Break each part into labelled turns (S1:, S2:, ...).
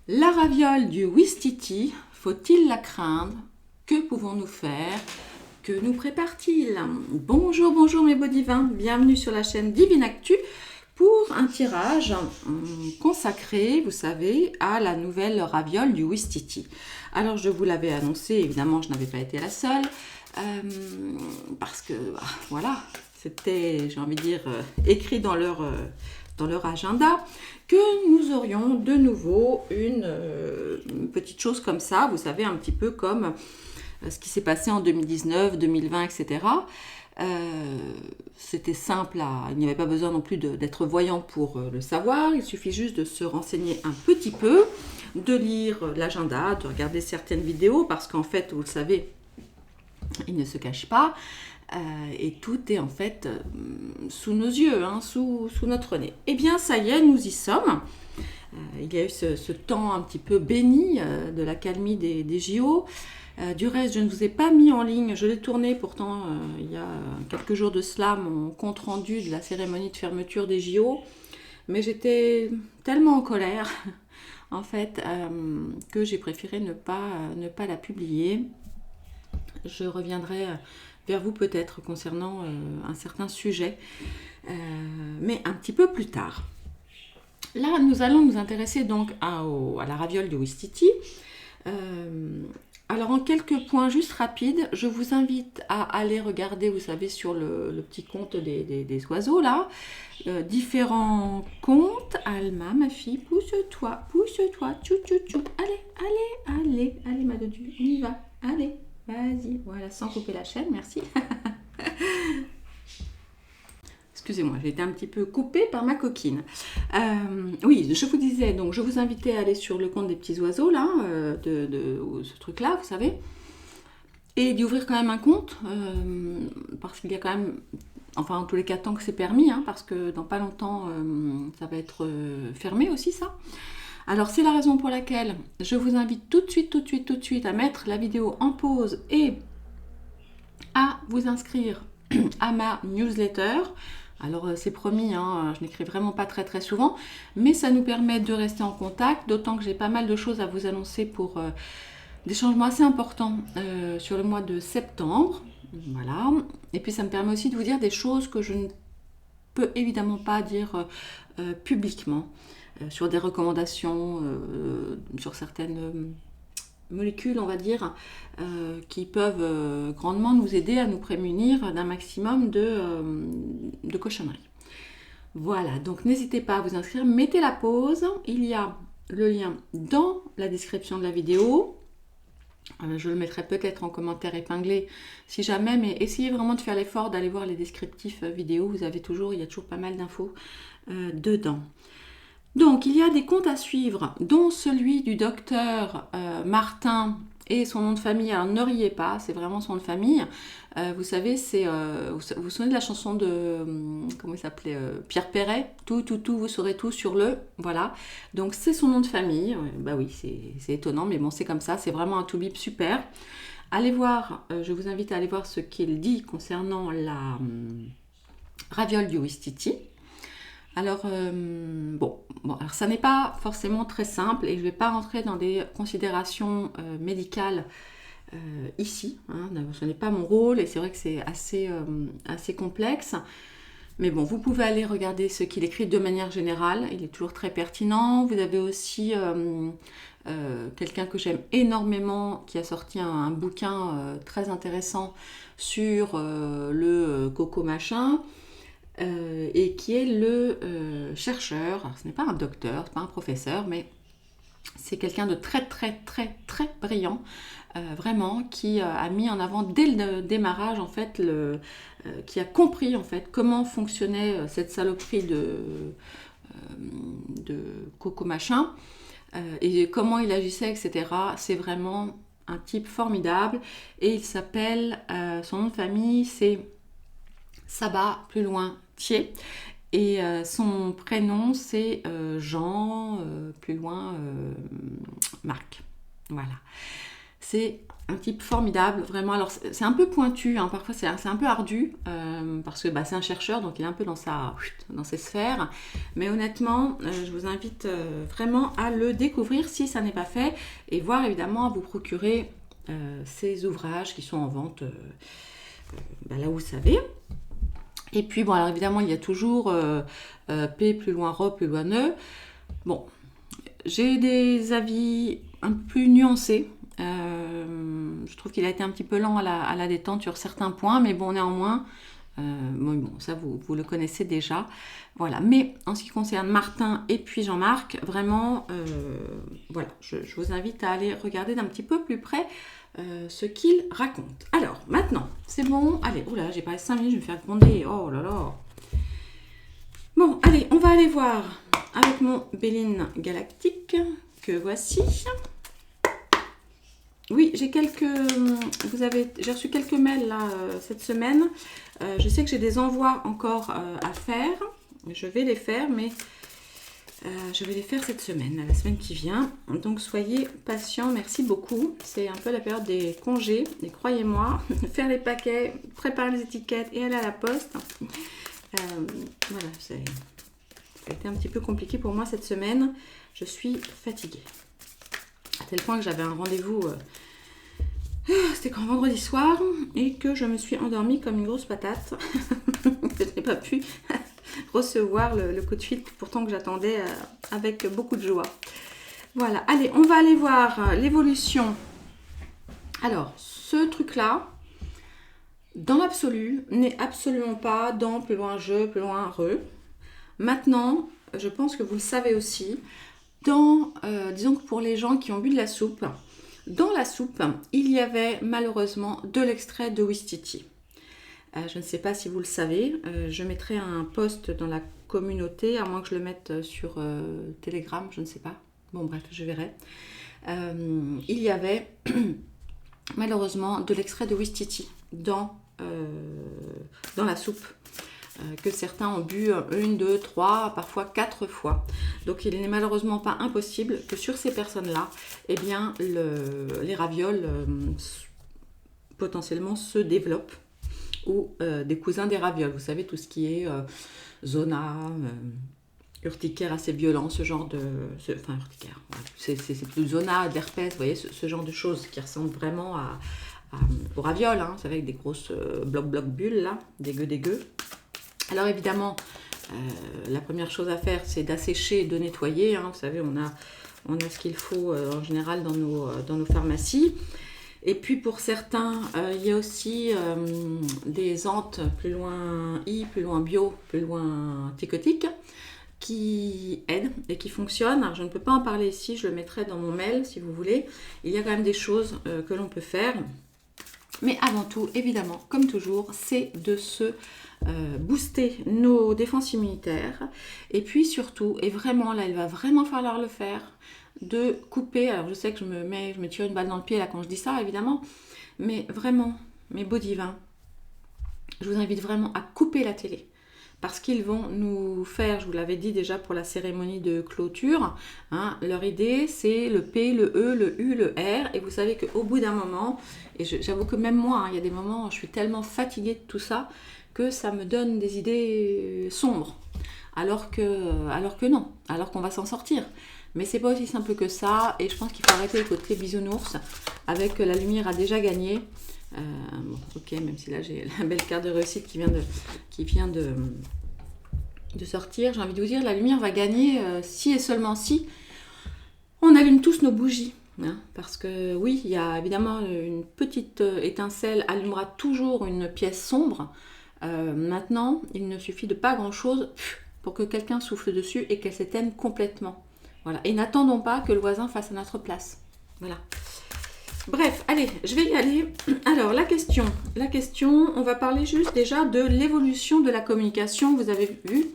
S1: La raviole du Ouistiti, faut-il la craindre? Que pouvons-nous faire? Que nous prépare-t-il? Bonjour, bonjour mes beaux divins, bienvenue sur la chaîne Divine Actu pour un tirage consacré, vous savez, à la nouvelle raviole du Ouistiti. Alors je vous l'avais annoncé, évidemment je n'avais pas été la seule, parce que voilà, c'était, j'ai envie de dire, écrit dans leur agenda, que nous aurions de nouveau une petite chose comme ça, vous savez, un petit peu comme ce qui s'est passé en 2019, 2020, etc. C'était simple, il n'y avait pas besoin non plus d'être voyant pour le savoir, il suffit juste de se renseigner un petit peu, de lire l'agenda, de regarder certaines vidéos, parce qu'en fait, vous le savez, il ne se cache pas, et tout est en fait sous nos yeux, sous notre nez. Eh bien, ça y est, nous y sommes. Il y a eu ce temps un petit peu béni de l'accalmie des JO. Du reste, je ne vous ai pas mis en ligne, je l'ai tourné pourtant il y a quelques jours de cela, mon compte rendu de la cérémonie de fermeture des JO, mais j'étais tellement en colère en fait que j'ai préféré ne pas la publier. Je reviendrai vers vous peut-être concernant un certain sujet, mais un petit peu plus tard. Là, nous allons nous intéresser donc à la raviole de Ouistiti. Alors en quelques points juste rapides, je vous invite à aller regarder, vous savez, sur le petit compte des oiseaux là, différents comptes. Alma, ma fille, pousse-toi, tchou tchou tchou. Allez ma dodu, on y va, allez, vas-y, voilà, sans couper la chaîne, merci. Excusez-moi, j'ai été un petit peu coupée par ma coquine. Oui, je vous disais, donc je vous invitais à aller sur le compte des petits oiseaux, là, de ce truc-là, vous savez, et d'y ouvrir quand même un compte, parce qu'il y a quand même, enfin en tous les cas, tant que c'est permis, parce que dans pas longtemps, ça va être fermé aussi, ça. Alors c'est la raison pour laquelle je vous invite tout de suite à mettre la vidéo en pause et à vous inscrire à ma newsletter. Alors c'est promis, je n'écris vraiment pas très souvent, mais ça nous permet de rester en contact, d'autant que j'ai pas mal de choses à vous annoncer pour des changements assez importants sur le mois de septembre. Voilà. Et puis ça me permet aussi de vous dire des choses que je ne peux évidemment pas dire publiquement, sur des recommandations, sur certaines molécules, on va dire, qui peuvent grandement nous aider à nous prémunir d'un maximum de cochonneries. Voilà, donc n'hésitez pas à vous inscrire, mettez la pause, il y a le lien dans la description de la vidéo. Je le mettrai peut-être en commentaire épinglé si jamais, mais essayez vraiment de faire l'effort d'aller voir les descriptifs vidéo, il y a toujours pas mal d'infos dedans. Donc, il y a des comptes à suivre, dont celui du docteur Martin et son nom de famille. Alors, ne riez pas, c'est vraiment son nom de famille. Vous savez, vous vous souvenez de la chanson de, comment il s'appelait, Pierre Perret, tout, vous saurez tout sur le, voilà. Donc, c'est son nom de famille. Bah oui, c'est étonnant, mais bon, c'est comme ça. C'est vraiment un tout-bip super. Allez voir, je vous invite à aller voir ce qu'il dit concernant la raviole du Ouistiti. Alors, alors ça n'est pas forcément très simple et je ne vais pas rentrer dans des considérations médicales ici. Ce n'est pas mon rôle et c'est vrai que c'est assez complexe. Mais bon, vous pouvez aller regarder ce qu'il écrit de manière générale. Il est toujours très pertinent. Vous avez aussi quelqu'un que j'aime énormément qui a sorti un bouquin très intéressant sur le coco machin. Et qui est le chercheur, alors ce n'est pas un docteur, ce n'est pas un professeur, mais c'est quelqu'un de très brillant, vraiment, qui a mis en avant dès le démarrage, en fait, qui a compris, en fait, comment fonctionnait cette saloperie de coco machin, et comment il agissait, etc. C'est vraiment un type formidable, et il s'appelle, son nom de famille, c'est Saba, plus loin, Thier. Et son prénom, c'est Jean, plus loin, Marc. Voilà. C'est un type formidable, vraiment. Alors, c'est un peu pointu, hein, parfois c'est un peu ardu, parce que c'est un chercheur, donc il est un peu dans ses sphères. Mais honnêtement, je vous invite vraiment à le découvrir si ça n'est pas fait, et voir évidemment à vous procurer ces ouvrages qui sont en vente là où vous savez. Et puis, bon, alors évidemment, il y a toujours P plus loin R plus loin E. Bon, j'ai des avis un peu plus nuancés. Je trouve qu'il a été un petit peu lent à la détente sur certains points, mais bon, néanmoins, ça vous le connaissez déjà. Voilà, mais en ce qui concerne Martin et puis Jean-Marc, vraiment, voilà, je vous invite à aller regarder d'un petit peu plus près ce qu'ils racontent. Alors, maintenant, c'est bon. Allez, oula, j'ai parlé 5 minutes, je vais me faire gronder. Oh là là. Bon, allez, on va aller voir avec mon Béline Galactique, que voici. Oui, j'ai reçu quelques mails là, cette semaine. Je sais que j'ai des envois encore à faire. Je vais les faire, mais je vais les faire cette semaine, la semaine qui vient. Donc soyez patients, merci beaucoup. C'est un peu la période des congés. Et croyez-moi, faire les paquets, préparer les étiquettes et aller à la poste. Voilà, ça a été un petit peu compliqué pour moi cette semaine. Je suis fatiguée. À tel point que j'avais un rendez-vous, c'était quand vendredi soir, et que je me suis endormie comme une grosse patate. Je n'ai pas pu recevoir le coup de fil, pourtant que j'attendais avec beaucoup de joie. Voilà, allez, on va aller voir l'évolution. Alors, ce truc-là, dans l'absolu, n'est absolument pas dans plus loin je, plus loin re. Maintenant, je pense que vous le savez aussi, disons que pour les gens qui ont bu de la soupe, dans la soupe, il y avait malheureusement de l'extrait de Ouistiti. Je ne sais pas si vous le savez, je mettrai un post dans la communauté, à moins que je le mette sur Telegram, je ne sais pas. Bon bref, je verrai. Il y avait malheureusement de l'extrait de Ouistiti dans la soupe. Que certains ont bu 1, 2, 3, parfois 4 fois. Donc il n'est malheureusement pas impossible que sur ces personnes-là, eh bien, les ravioles potentiellement se développent, ou des cousins des ravioles. Vous savez, tout ce qui est zona, urticaire assez violent, ce genre de... Enfin, urticaire, ouais. C'est plus zona, d'herpès, vous voyez, ce genre de choses qui ressemblent vraiment aux ravioles, hein, vous savez, avec des grosses blocs bulles, là, dégueu. Alors évidemment, la première chose à faire, c'est d'assécher et de nettoyer. Hein. Vous savez, on a ce qu'il faut en général dans nos pharmacies. Et puis pour certains, il y a aussi des antes plus loin I, plus loin bio, plus loin ticotique, qui aident et qui fonctionnent. Alors, je ne peux pas en parler ici, je le mettrai dans mon mail si vous voulez. Il y a quand même des choses que l'on peut faire. Mais avant tout, évidemment, comme toujours, c'est de se booster nos défenses immunitaires. Et puis surtout, et vraiment là, il va vraiment falloir le faire, de couper. Alors je sais que je me tire une balle dans le pied là quand je dis ça, évidemment. Mais vraiment, mes beaux divins, je vous invite vraiment à couper la télé. Parce qu'ils vont nous faire, je vous l'avais dit déjà pour la cérémonie de clôture, hein, leur idée c'est le P, le E, le U, le R. Et vous savez qu'au bout d'un moment, et j'avoue que même moi, hein, il y a des moments où je suis tellement fatiguée de tout ça, que ça me donne des idées sombres. Alors que non, alors qu'on va s'en sortir. Mais c'est pas aussi simple que ça, et je pense qu'il faut arrêter le côté bisounours, avec la lumière a déjà gagné. Bon, ok, même si là j'ai la belle carte de réussite qui vient de sortir, j'ai envie de vous dire, la lumière va gagner si et seulement si on allume tous nos bougies. Hein, parce que oui, il y a évidemment une petite étincelle allumera toujours une pièce sombre. Maintenant, il ne suffit de pas grand-chose pour que quelqu'un souffle dessus et qu'elle s'éteigne complètement. Voilà. Et n'attendons pas que le voisin fasse à notre place. Voilà. Bref, allez, je vais y aller. Alors, la question, on va parler juste déjà de l'évolution de la communication. Vous avez vu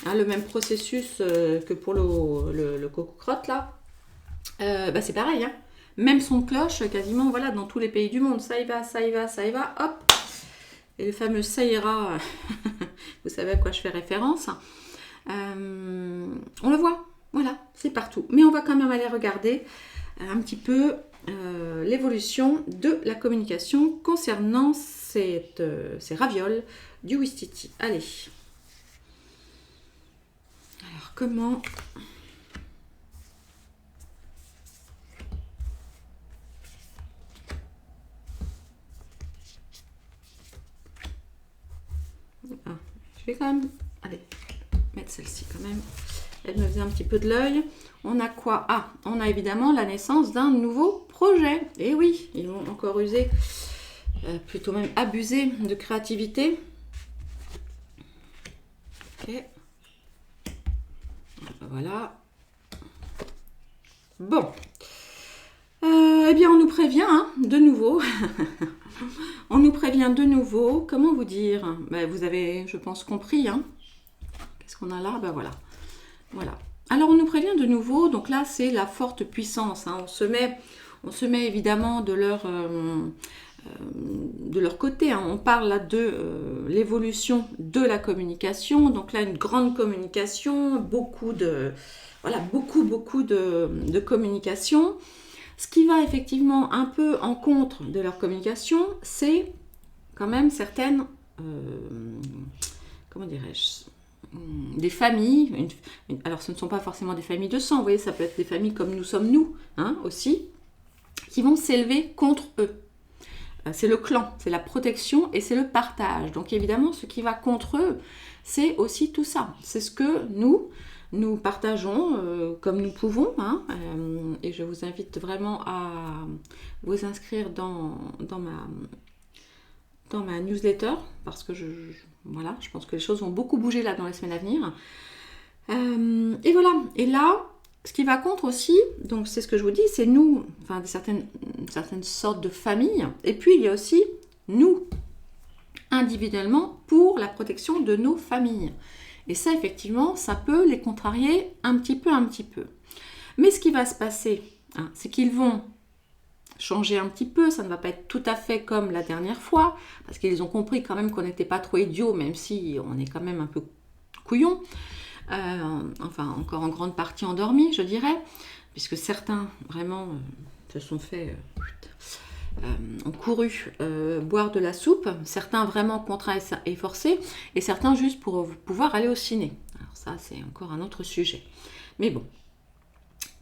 S1: hein, le même processus que pour le coco-crotte, là. C'est pareil, hein. Même son de cloche, quasiment, voilà, dans tous les pays du monde. Ça y va, hop. Et le fameux ça ira, vous savez à quoi je fais référence. On le voit. Voilà, c'est partout. Mais on va quand même aller regarder un petit peu l'évolution de la communication concernant ces ravioles du Ouistiti. Allez. Alors, comment... Ah, je vais quand même... Allez, mettre celle-ci quand même. Elle me faisait un petit peu de l'œil. On a quoi? Ah, on a évidemment la naissance d'un nouveau projet. Et oui, ils vont encore user, plutôt même abuser de créativité. Ok. Voilà. Bon. Eh bien, on nous prévient de nouveau. On nous prévient de nouveau. Comment vous dire? Ben, vous avez, je pense, compris. Qu'est-ce qu'on a là? Ben voilà. Voilà. Alors, on nous prévient de nouveau. Donc là, c'est la forte puissance. On se met évidemment de leur côté. On parle là de l'évolution de la communication. Donc là, une grande communication, beaucoup de communication. Ce qui va effectivement un peu en contre de leur communication, c'est quand même certaines, comment dirais-je, des familles. Alors ce ne sont pas forcément des familles de sang, vous voyez, ça peut être des familles comme nous sommes nous, aussi, qui vont s'élever contre eux. C'est le clan, c'est la protection et c'est le partage. Donc évidemment, ce qui va contre eux, c'est aussi tout ça. C'est ce que nous partageons comme nous pouvons. Et je vous invite vraiment à vous inscrire dans ma newsletter parce que je pense que les choses vont beaucoup bouger là dans les semaines à venir. Et voilà. Et là, ce qui va contre aussi, donc c'est ce que je vous dis, c'est nous, enfin certaines sortes de familles. Et puis il y a aussi nous, individuellement, pour la protection de nos familles. Et ça, effectivement, ça peut les contrarier un petit peu. Mais ce qui va se passer, c'est qu'ils vont changer un petit peu. Ça ne va pas être tout à fait comme la dernière fois, parce qu'ils ont compris quand même qu'on n'était pas trop idiots, même si on est quand même un peu couillons. Enfin, encore en grande partie endormis, je dirais, puisque certains, vraiment, se sont fait... ont couru boire de la soupe, certains vraiment contraints et forcés, et certains juste pour pouvoir aller au ciné. Alors ça, c'est encore un autre sujet. Mais bon.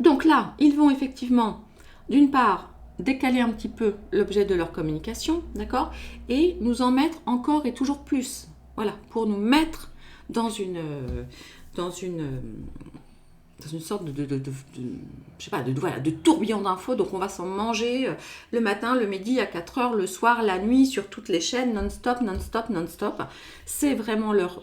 S1: Donc là, ils vont effectivement, d'une part, décaler un petit peu l'objet de leur communication, d'accord, et nous en mettre encore et toujours plus. Voilà, pour nous mettre dans une sorte de tourbillon d'infos. Donc on va s'en manger le matin, le midi, à 4 heures, le soir, la nuit, sur toutes les chaînes, non-stop. C'est vraiment leur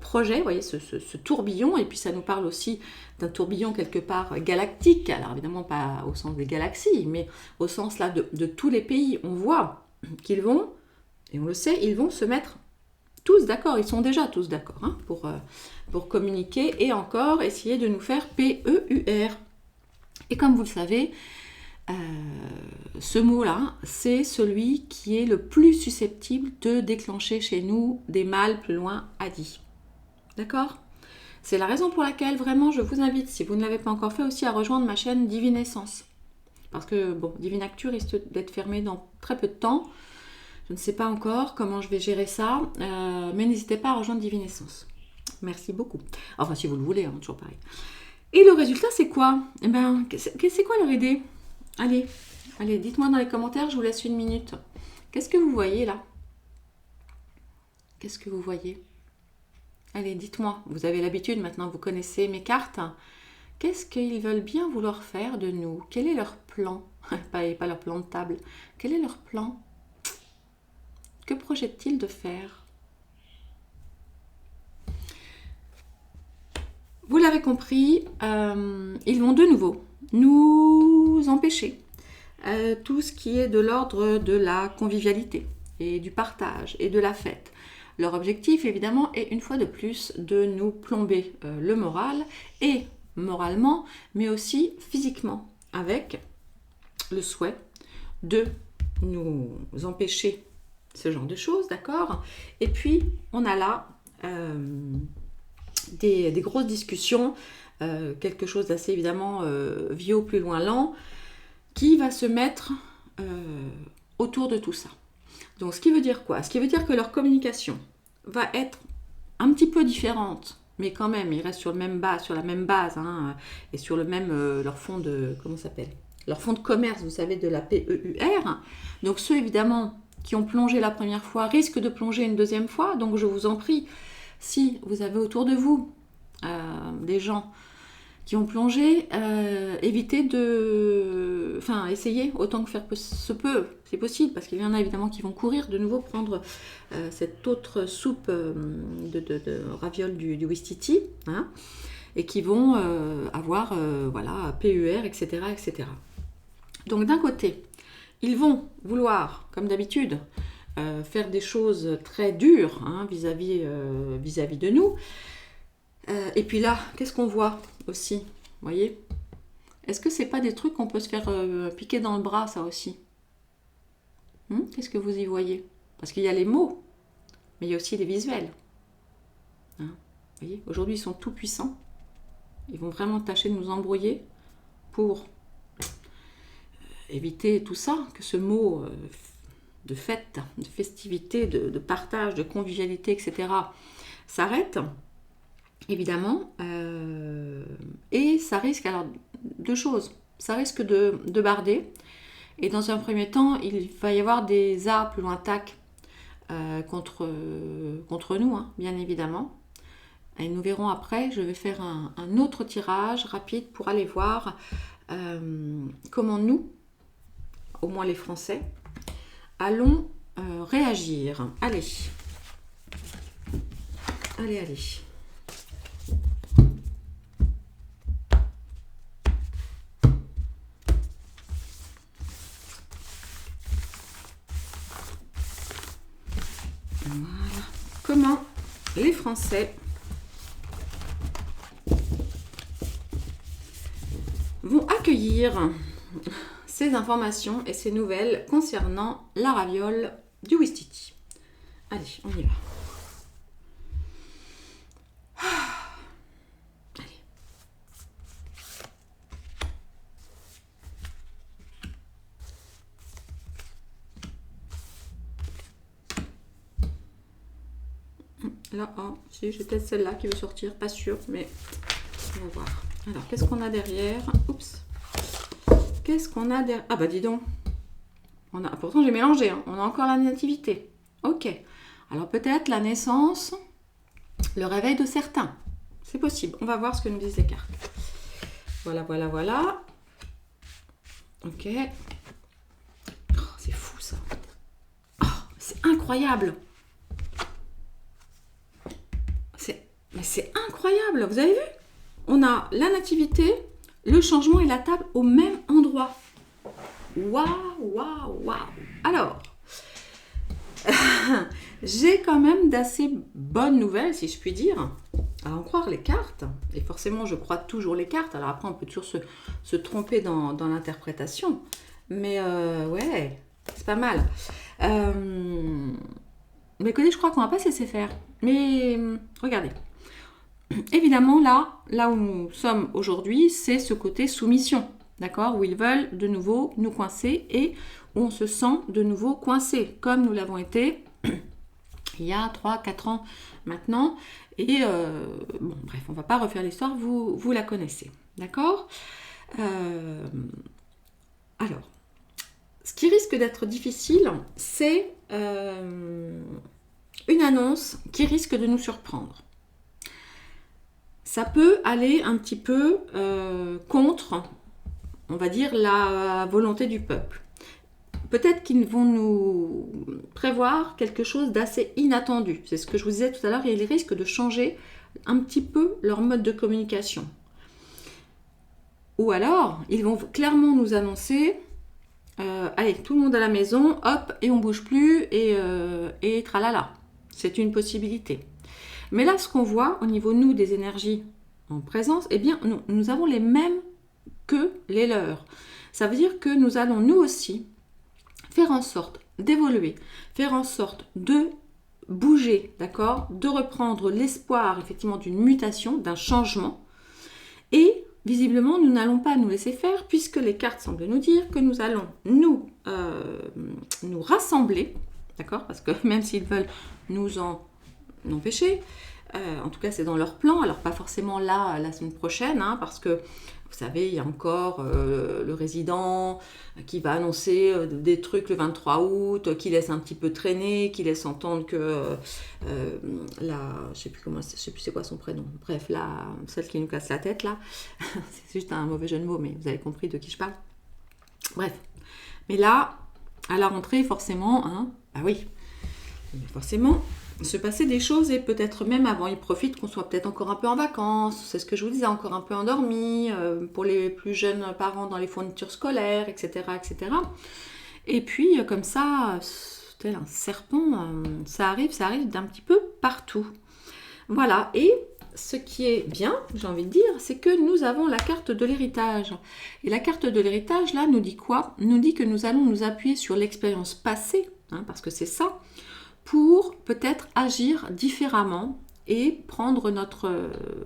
S1: projet, vous voyez, ce tourbillon. Et puis ça nous parle aussi d'un tourbillon quelque part galactique. Alors évidemment pas au sens des galaxies, mais au sens là de tous les pays. On voit qu'ils vont, et on le sait, ils vont se mettre tous d'accord, ils sont déjà tous d'accord pour communiquer et encore essayer de nous faire PEUR. Et comme vous le savez, ce mot-là, c'est celui qui est le plus susceptible de déclencher chez nous des mal plus loin à dit. D'accord ? C'est la raison pour laquelle vraiment je vous invite, si vous ne l'avez pas encore fait aussi, à rejoindre ma chaîne Divine Essence. Parce que bon, Divine Actu risque d'être fermée dans très peu de temps. Je ne sais pas encore comment je vais gérer ça, mais n'hésitez pas à rejoindre Divine Essence. Merci beaucoup. Enfin, si vous le voulez, toujours pareil. Et le résultat, c'est quoi? Eh ben, c'est quoi leur idée? Allez, dites-moi dans les commentaires, je vous laisse 1 minute. Qu'est-ce que vous voyez là? Qu'est-ce que vous voyez? Allez, dites-moi. Vous avez l'habitude maintenant, vous connaissez mes cartes. Qu'est-ce qu'ils veulent bien vouloir faire de nous? Quel est leur plan? Pas leur plan de table. Quel est leur plan? Que projettent-ils de faire? Vous l'avez compris, ils vont de nouveau nous empêcher tout ce qui est de l'ordre de la convivialité et du partage et de la fête. Leur objectif, évidemment, est une fois de plus de nous plomber le moral et moralement, mais aussi physiquement, avec le souhait de nous empêcher ce genre de choses, d'accord? Et puis, on a là des grosses discussions quelque chose d'assez évidemment vieux, plus loin lent, qui va se mettre autour de tout ça. Donc ce qui veut dire quoi? Ce qui veut dire que leur communication va être un petit peu différente, mais quand même, ils restent sur la même base, hein, et sur le même leur fond de comment ça s'appelle? Leur fonds de commerce, vous savez, de la PEUR. Donc ceux évidemment qui ont plongé la première fois risquent de plonger une deuxième fois. Donc je vous en prie, si vous avez autour de vous des gens qui ont plongé, évitez de... Enfin, essayez autant que faire se peut, c'est possible, parce qu'il y en a évidemment qui vont courir de nouveau prendre cette autre soupe de ravioles du Ouistiti, hein, et qui vont avoir, voilà, PUR, etc., etc. Donc d'un côté, ils vont vouloir, comme d'habitude, faire des choses très dures, hein, vis-à-vis de nous. Et puis là, qu'est-ce qu'on voit aussi? Vous voyez? Est-ce que c'est pas des trucs qu'on peut se faire piquer dans le bras, ça aussi? Qu'est-ce que vous y voyez? Parce qu'il y a les mots, mais il y a aussi les visuels. Hein, vous voyez? Aujourd'hui, ils sont tout puissants. Ils vont vraiment tâcher de nous embrouiller pour éviter tout ça, que ce mot de fête, de festivité, de partage, de convivialité, etc. s'arrête. Évidemment, et ça risque, alors, deux choses, ça risque de barder, et dans un premier temps, il va y avoir des A plus loin tac contre nous, hein, bien évidemment, et nous verrons après, je vais faire un autre tirage rapide pour aller voir comment nous, au moins les Français, allons réagir. Allez. Voilà. Comment les Français vont accueillir ces informations et ces nouvelles concernant la raviole du Ouistiti. Allez, on y va. Là, oh, si, j'ai peut-être celle-là qui veut sortir, pas sûre, mais on va voir. Alors, qu'est-ce qu'on a derrière? Oups. Qu'est-ce qu'on a derrière? Ah bah dis donc. Pourtant, j'ai mélangé, hein. On a encore la nativité. Ok. Alors, peut-être la naissance, le réveil de certains. C'est possible. On va voir ce que nous disent les cartes. Voilà. Ok. Oh, c'est fou, ça. Oh, c'est incroyable. Mais c'est incroyable, vous avez vu? On a la nativité, le changement et la table au même endroit. Waouh. Alors, j'ai quand même d'assez bonnes nouvelles, si je puis dire, à en croire les cartes. Et forcément, je crois toujours les cartes. Alors après, on peut toujours se tromper dans l'interprétation. Mais ouais, c'est pas mal. Mais écoutez, je crois qu'on va pas se laisser faire. Mais regardez. Évidemment, là où nous sommes aujourd'hui, c'est ce côté soumission, d'accord? Où ils veulent de nouveau nous coincer et où on se sent de nouveau coincé, comme nous l'avons été il y a 3-4 ans maintenant. Et bon, bref, on ne va pas refaire l'histoire, vous la connaissez, d'accord? Alors, ce qui risque d'être difficile, c'est une annonce qui risque de nous surprendre. Ça peut aller un petit peu contre, on va dire, la volonté du peuple. Peut-être qu'ils vont nous prévoir quelque chose d'assez inattendu. C'est ce que je vous disais tout à l'heure, ils risquent de changer un petit peu leur mode de communication. Ou alors, ils vont clairement nous annoncer, allez, tout le monde à la maison, hop, et on ne bouge plus, et tralala. C'est une possibilité. Mais là, ce qu'on voit au niveau, nous, des énergies en présence, eh bien, nous avons les mêmes que les leurs. Ça veut dire que nous allons, nous aussi, faire en sorte d'évoluer, faire en sorte de bouger, d'accord, de reprendre l'espoir, effectivement, d'une mutation, d'un changement, et visiblement, nous n'allons pas nous laisser faire puisque les cartes semblent nous dire que nous allons nous rassembler, d'accord? Parce que même s'ils veulent nous en empêcher, en tout cas c'est dans leur plan, alors pas forcément là la semaine prochaine, hein, parce que vous savez, il y a encore le résident qui va annoncer des trucs le 23 août, qui laisse un petit peu traîner, qui laisse entendre que je sais plus c'est quoi son prénom. Bref, celle qui nous casse la tête là, c'est juste un mauvais jeu de mots, mais vous avez compris de qui je parle. Bref, mais là, à la rentrée, forcément, hein, bah oui, forcément, se passer des choses et peut-être même avant, ils profitent qu'on soit peut-être encore un peu en vacances, c'est ce que je vous disais, encore un peu endormi, pour les plus jeunes parents dans les fournitures scolaires, etc. etc. Et puis, comme ça, tel un serpent, ça arrive d'un petit peu partout. Voilà, et ce qui est bien, j'ai envie de dire, c'est que nous avons la carte de l'héritage. Et la carte de l'héritage, là, nous dit quoi? Nous dit que nous allons nous appuyer sur l'expérience passée, hein, parce que c'est ça, pour peut-être agir différemment et prendre notre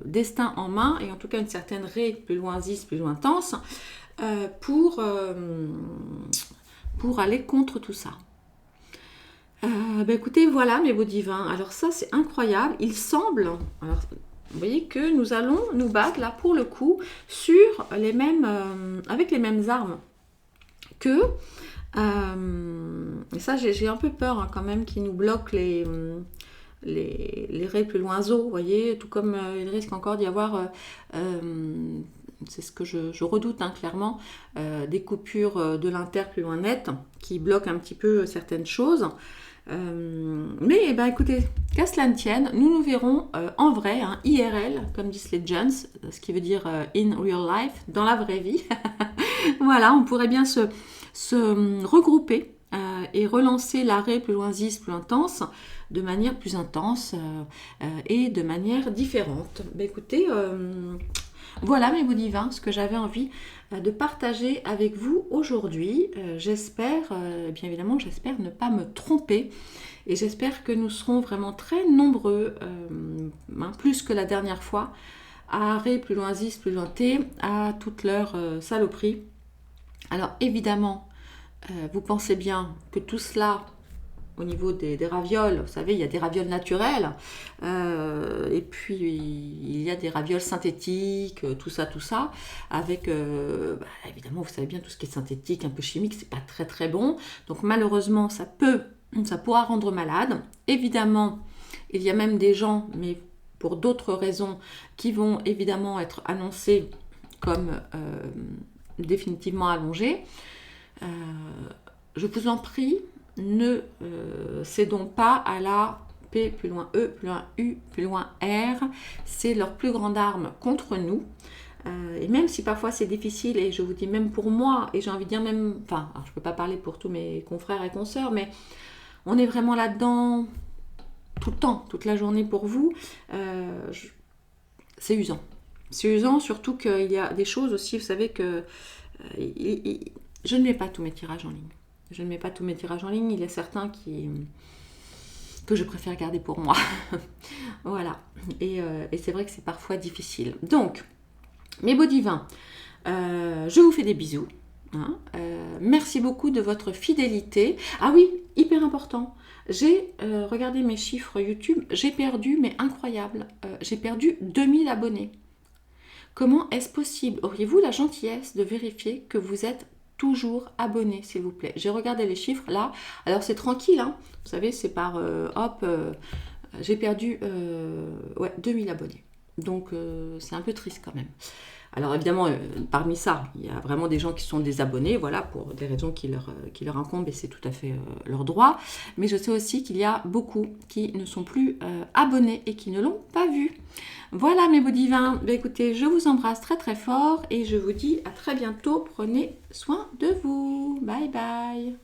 S1: destin en main, et en tout cas une certaine plus loin 10, plus loin tense, pour aller contre tout ça. Écoutez, voilà mes beaux divins, alors ça c'est incroyable, il semble, alors, vous voyez que nous allons nous battre là pour le coup sur les mêmes, avec les mêmes armes que... et ça j'ai un peu peur hein, quand même qu'ils nous bloquent les raies plus loin zo, vous voyez, tout comme il risque encore d'y avoir, c'est ce que je redoute hein, clairement, des coupures de l'inter plus loin net qui bloquent un petit peu certaines choses. Mais écoutez, qu'à cela ne tienne, nous verrons en vrai, hein, IRL, comme disent les gens, ce qui veut dire in real life, dans la vraie vie. Voilà, on pourrait bien se regrouper et relancer l'arrêt plus loin 10, plus intense, de manière plus intense et de manière différente. Écoutez, voilà mes beaux divins, ce que j'avais envie de partager avec vous aujourd'hui. J'espère, bien évidemment, j'espère ne pas me tromper et j'espère que nous serons vraiment très nombreux, plus que la dernière fois, à arrêt plus loin 10, plus loin T, à toute leur saloperie. Alors évidemment, vous pensez bien que tout cela, au niveau des ravioles, vous savez, il y a des ravioles naturelles, et puis il y a des ravioles synthétiques, tout ça, avec, évidemment, vous savez bien, tout ce qui est synthétique, un peu chimique, c'est pas très très bon. Donc malheureusement, ça pourra rendre malade. Évidemment, il y a même des gens, mais pour d'autres raisons, qui vont évidemment être annoncés comme définitivement allongés. Je vous en prie, ne cédons pas à la P plus loin E, plus loin U, plus loin R. C'est leur plus grande arme contre nous. Et même si parfois c'est difficile, et je vous dis même pour moi, et j'ai envie de dire même, enfin, je ne peux pas parler pour tous mes confrères et consoeurs, mais on est vraiment là-dedans tout le temps, toute la journée pour vous. C'est usant. C'est usant, surtout qu'il y a des choses aussi, vous savez que je ne mets pas tous mes tirages en ligne. Il y a certains que je préfère garder pour moi. Voilà. Et c'est vrai que c'est parfois difficile. Donc, mes beaux divins, je vous fais des bisous. Hein. Merci beaucoup de votre fidélité. Ah oui, hyper important. J'ai regardé mes chiffres YouTube. J'ai perdu, mais incroyable, j'ai perdu 2000 abonnés. Comment est-ce possible? Auriez-vous la gentillesse de vérifier que vous êtes toujours abonné, s'il vous plaît? J'ai regardé les chiffres là. Alors c'est tranquille, hein. Vous savez, c'est par j'ai perdu 2000 abonnés. Donc c'est un peu triste quand même. Alors évidemment, parmi ça, il y a vraiment des gens qui sont désabonnés, voilà, pour des raisons qui leur incombent et c'est tout à fait leur droit. Mais je sais aussi qu'il y a beaucoup qui ne sont plus abonnés et qui ne l'ont pas vu. Voilà mes beaux divins, écoutez, je vous embrasse très très fort et je vous dis à très bientôt. Prenez soin de vous. Bye bye.